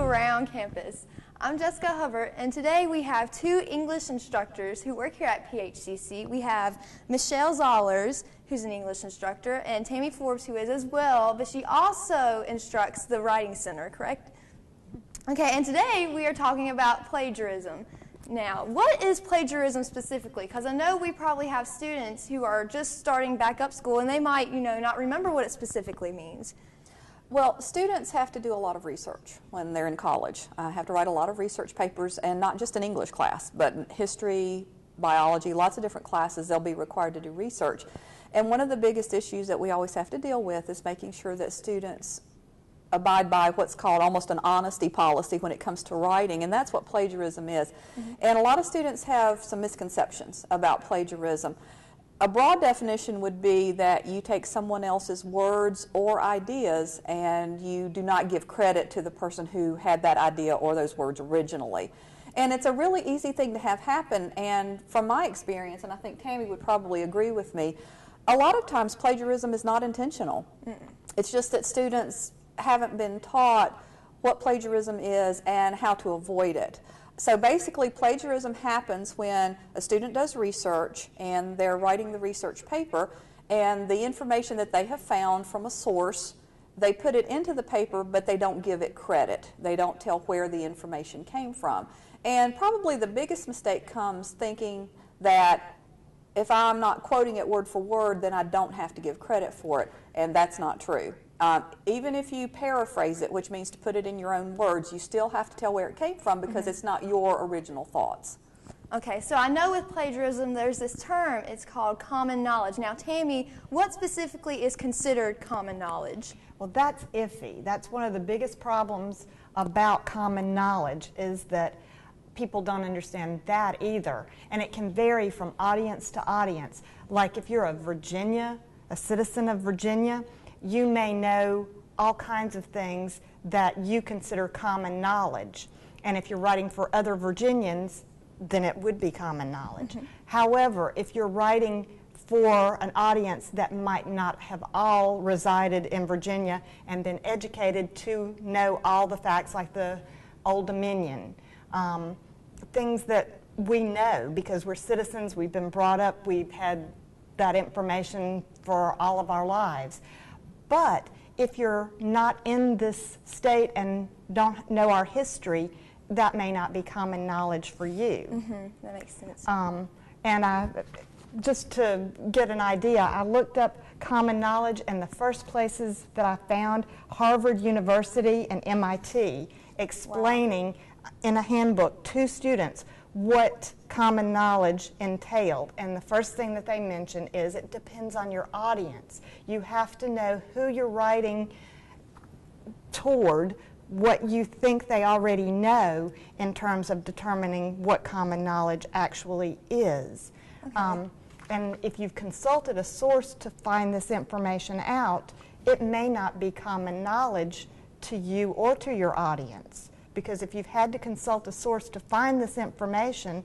around campus. I'm Jessica Hubbard, and today we have two English instructors who work here at PHCC. We have Michelle Zollers, who's an English instructor, and Tammy Forbes, who is as well, but she also instructs the Writing Center, correct? Okay, and today we are talking about plagiarism. Now, what is plagiarism specifically? Because I know we probably have students who are just starting back up school, and they might, not remember what it specifically means. Well, students have to do a lot of research when they're in college. Have to write a lot of research papers, and not just an English class, but in history, biology, lots of different classes they'll be required to do research. And one of the biggest issues that we always have to deal with is making sure that students abide by what's called almost an honesty policy when it comes to writing, and that's what plagiarism is. And a lot of students have some misconceptions about plagiarism. A broad definition would be that you take someone else's words or ideas and you do not give credit to the person who had that idea or those words originally. And it's a really easy thing to have happen, and from my experience, and I think Tammy would probably agree with me, a lot of times plagiarism is not intentional. It's just that students haven't been taught what plagiarism is and how to avoid it. So basically, plagiarism happens when a student does research and they're writing the research paper, and the information that they have found from a source, they put it into the paper, but they don't give it credit. They don't tell where the information came from. And probably the biggest mistake comes thinking that if I'm not quoting it word for word, then I don't have to give credit for it, and that's not true. Even if you paraphrase it, which means to put it in your own words, you still have to tell where it came from because it's not your original thoughts. Okay, so I know with plagiarism there's this term, it's called common knowledge. Now, Tammy, what specifically is considered common knowledge? Well, that's iffy. That's one of the biggest problems about common knowledge, is that people don't understand that either. And it can vary from audience to audience. Like if you're a citizen of Virginia, you may know all kinds of things that you consider common knowledge. And if you're writing for other Virginians, then it would be common knowledge. However, if you're writing for an audience that might not have all resided in Virginia and been educated to know all the facts, like the Old Dominion, things that we know because we're citizens, we've been brought up, we've had that information for all of our lives. But if you're not in this state and don't know our history, that may not be common knowledge for you. That makes sense. And just to get an idea, I looked up common knowledge, and the first places that I found, Harvard University and MIT, explaining in a handbook to students what common knowledge entailed. And the first thing that they mention is it depends on your audience. You have to know who you're writing toward, what you think they already know in terms of determining what common knowledge actually is. Okay. And if you've consulted a source to find this information out, it may not be common knowledge to you or to your audience. Because if you've had to consult a source to find this information,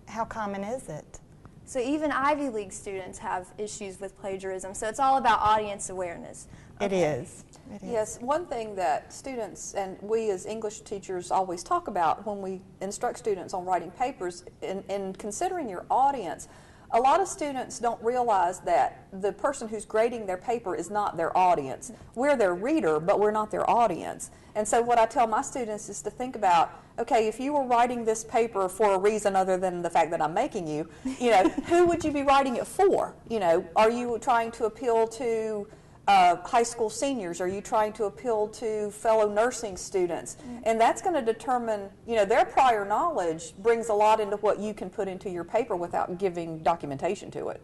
how common is it? So even Ivy League students have issues with plagiarism, so it's all about audience awareness. It is. Yes, one thing that students and we as English teachers always talk about when we instruct students on writing papers, in considering your audience, a lot of students don't realize that the person who's grading their paper is not their audience. We're their reader, but we're not their audience. And so what I tell my students is to think about, okay, if you were writing this paper for a reason other than the fact that I'm making you, who would you be writing it for? Are you trying to appeal to high school seniors? Are you trying to appeal to fellow nursing students? And that's going to determine, their prior knowledge brings a lot into what you can put into your paper without giving documentation to it.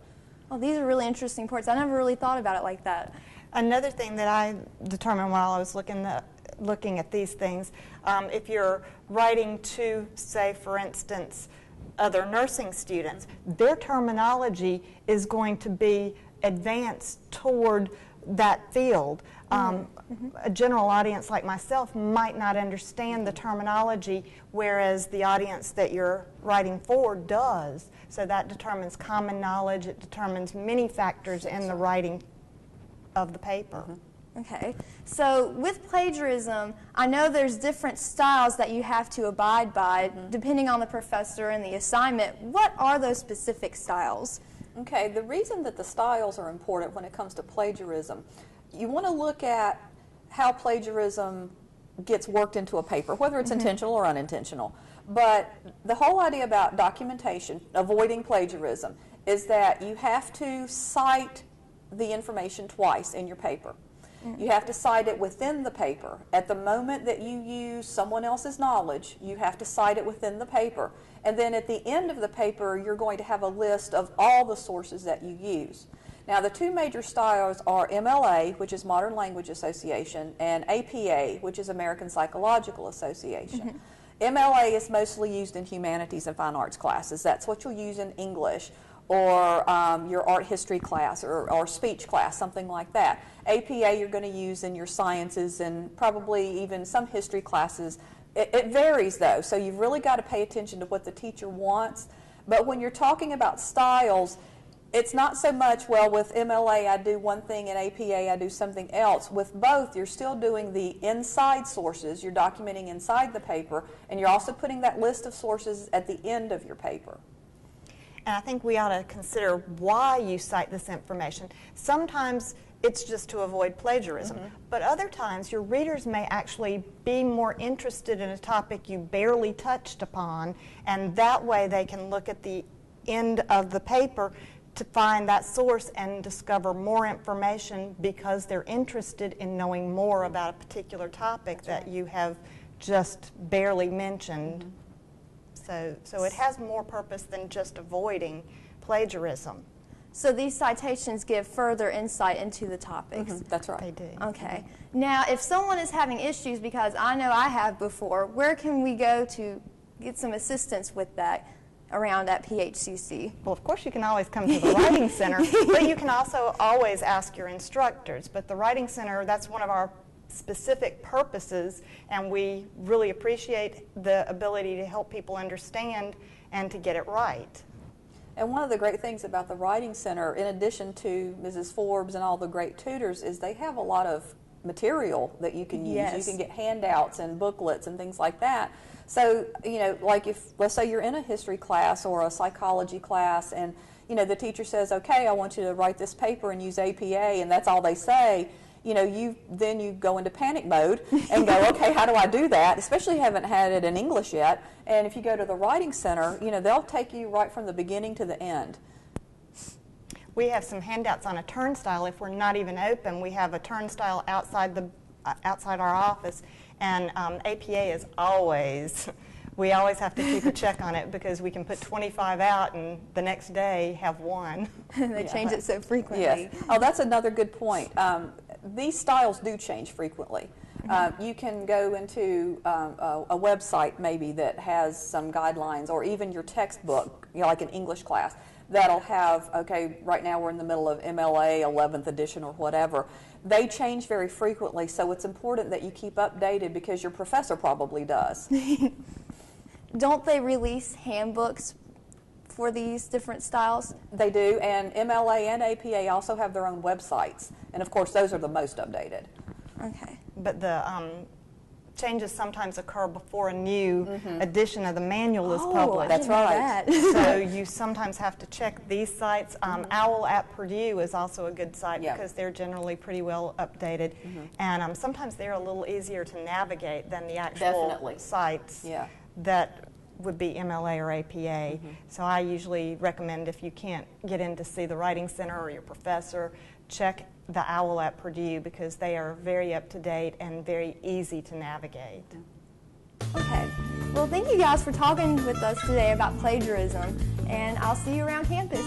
Well, these are really interesting points. I never really thought about it like that. Another thing that I determined while I was looking at these things, if you're writing to, say, for instance, other nursing students, their terminology is going to be advanced toward that field. A general audience like myself might not understand the terminology, whereas the audience that you're writing for does. So that determines common knowledge. It determines many factors in the writing of the paper. Okay, so with plagiarism, I know there's different styles that you have to abide by depending on the professor and the assignment. What are those specific styles? Okay, the reason that the styles are important when it comes to plagiarism, you want to look at how plagiarism gets worked into a paper, whether it's intentional or unintentional. But the whole idea about documentation, avoiding plagiarism, is that you have to cite the information twice in your paper. You have to cite it within the paper. At the moment that you use someone else's knowledge, you have to cite it within the paper. And then at the end of the paper, you're going to have a list of all the sources that you use. Now, the two major styles are MLA, which is Modern Language Association, and APA, which is American Psychological Association. MLA is mostly used in humanities and fine arts classes. That's what you'll use in English, or your art history class, or speech class, something like that. APA you're going to use in your sciences and probably even some history classes. It varies though, so you've really got to pay attention to what the teacher wants. But when you're talking about styles, it's not so much, well, with MLA I do one thing and APA I do something else. With both, you're still doing the inside sources, you're documenting inside the paper, and you're also putting that list of sources at the end of your paper. And I think we ought to consider why you cite this information. Sometimes it's just to avoid plagiarism, but other times your readers may actually be more interested in a topic you barely touched upon, and that way they can look at the end of the paper to find that source and discover more information because they're interested in knowing more about a particular topic that you have just barely mentioned. So it has more purpose than just avoiding plagiarism. So these citations give further insight into the topics. That's right. They do. Okay. Now, if someone is having issues, because I know I have before, where can we go to get some assistance with that around at PHCC? Well, of course, you can always come to the Writing Center, but you can also always ask your instructors. But the Writing Center, that's one of our specific purposes, and we really appreciate the ability to help people understand and to get it right. And one of the great things about the Writing Center, in addition to Mrs. Forbes and all the great tutors, is they have a lot of material that you can use. Yes. You can get handouts and booklets and things like that. So, you know, like if, let's say you're in a history class or a psychology class, and, you know, the teacher says, okay, I want you to write this paper and use APA, and that's all they say, you know, then you go into panic mode and go, okay, how do I do that? Especially if you haven't had it in English yet. And if you go to the Writing Center, you know, they'll take you right from the beginning to the end. We have some handouts on a turnstile. If we're not even open, we have a turnstile outside our office, and APA is always, we always have to keep a check on it because we can put 25 out and the next day have one. They change it so frequently. Yes. Oh, that's another good point. These styles do change frequently. You can go into a website maybe that has some guidelines, or even your textbook, you know, like an English class, that'll have, okay, right now we're in the middle of MLA 11th edition or whatever. They change very frequently, so it's important that you keep updated because your professor probably does. Don't they release handbooks for these different styles? They do, and MLA and APA also have their own websites, and of course those are the most updated. Okay. But the changes sometimes occur before a new edition of the manual is published. That's right. So you sometimes have to check these sites. OWL at Purdue is also a good site because they're generally pretty well updated. And sometimes they're a little easier to navigate than the actual sites that would be MLA or APA. So I usually recommend, if you can't get in to see the Writing Center or your professor, check the OWL at Purdue because they are very up to date and very easy to navigate. Okay. Well, thank you guys for talking with us today about plagiarism, and I'll see you around campus.